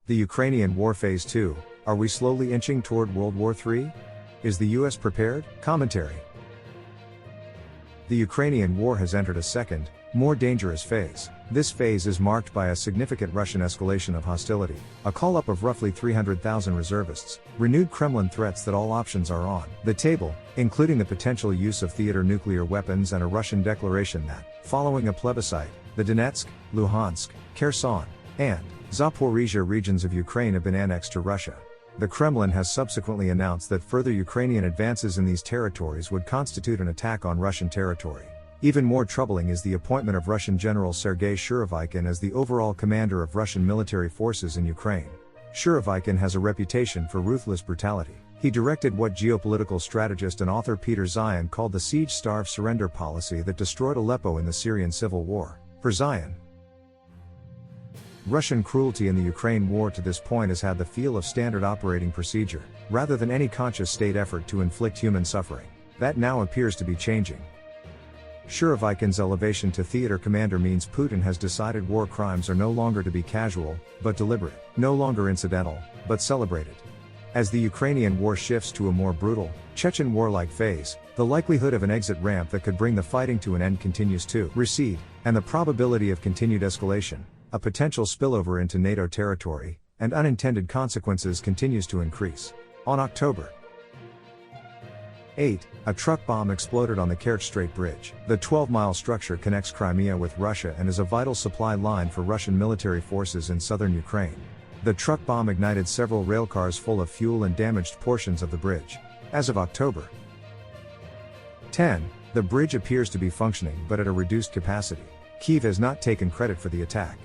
The Ukrainian War Phase 2, are we slowly inching toward World War III? Is the US prepared? Commentary. The Ukrainian war has entered a second, more dangerous phase. This phase is marked by a significant Russian escalation of hostility, a call-up of roughly 300,000 reservists, renewed Kremlin threats that all options are on the table, including the potential use of theater nuclear weapons and a Russian declaration that, following a plebiscite, the Donetsk, Luhansk, Kherson, and Zaporizhia regions of Ukraine have been annexed to Russia. The Kremlin has subsequently announced that further Ukrainian advances in these territories would constitute an attack on Russian territory. Even more troubling is the appointment of Russian General Sergei Surovikin as the overall commander of Russian military forces in Ukraine. Surovikin has a reputation for ruthless brutality. He directed what geopolitical strategist and author Peter Zeihan called the siege-starve-surrender policy that destroyed Aleppo in the Syrian Civil War. For Zeihan, Russian cruelty in the Ukraine war to this point has had the feel of standard operating procedure, rather than any conscious state effort to inflict human suffering. That now appears to be changing. Surovikin's elevation to theater commander means Putin has decided war crimes are no longer to be casual, but deliberate, no longer incidental, but celebrated. As the Ukrainian war shifts to a more brutal, Chechen war-like phase, the likelihood of an exit ramp that could bring the fighting to an end continues to recede, and the probability of continued escalation, a potential spillover into NATO territory, and unintended consequences continues to increase. On October 8, a truck bomb exploded on the Kerch Strait Bridge. The 12-mile structure connects Crimea with Russia and is a vital supply line for Russian military forces in southern Ukraine. The truck bomb ignited several railcars full of fuel and damaged portions of the bridge. As of October 10, the bridge appears to be functioning but at a reduced capacity. Kyiv has not taken credit for the attack.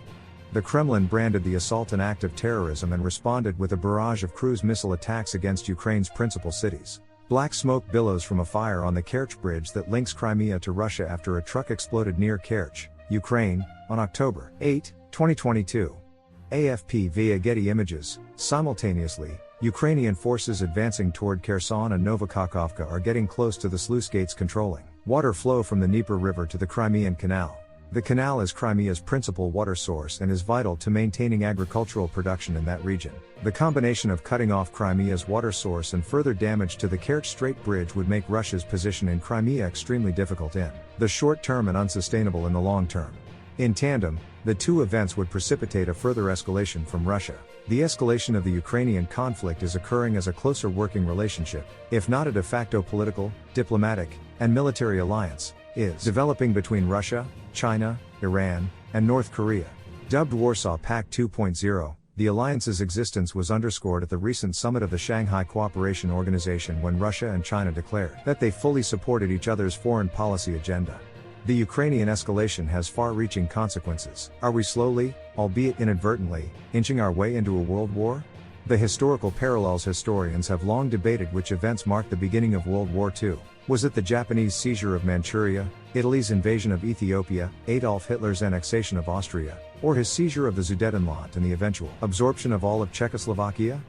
The Kremlin branded the assault an act of terrorism and responded with a barrage of cruise missile attacks against Ukraine's principal cities. Black smoke billows from a fire on the Kerch Bridge that links Crimea to Russia after a truck exploded near Kerch, Ukraine, on October 8, 2022. AFP via Getty Images. Simultaneously, Ukrainian forces advancing toward Kherson and Novokakhovka are getting close to the sluice gates controlling water flow from the Dnieper River to the Crimean Canal. The canal is Crimea's principal water source and is vital to maintaining agricultural production in that region. The combination of cutting off Crimea's water source and further damage to the Kerch Strait Bridge would make Russia's position in Crimea extremely difficult in the short term and unsustainable in the long term. In tandem, the two events would precipitate a further escalation from Russia. The escalation of the Ukrainian conflict is occurring as a closer working relationship, if not a de facto political, diplomatic, and military alliance, is developing between Russia, China, Iran, and North Korea. Dubbed Warsaw Pact 2.0, the alliance's existence was underscored at the recent summit of the Shanghai Cooperation Organization when Russia and China declared that they fully supported each other's foreign policy agenda. The Ukrainian escalation has far-reaching consequences. Are we slowly, albeit inadvertently, inching our way into a world war? The historical parallels. Historians have long debated which events marked the beginning of World War II. Was it the Japanese seizure of Manchuria, Italy's invasion of Ethiopia, Adolf Hitler's annexation of Austria, or his seizure of the Sudetenland and the eventual absorption of all of Czechoslovakia?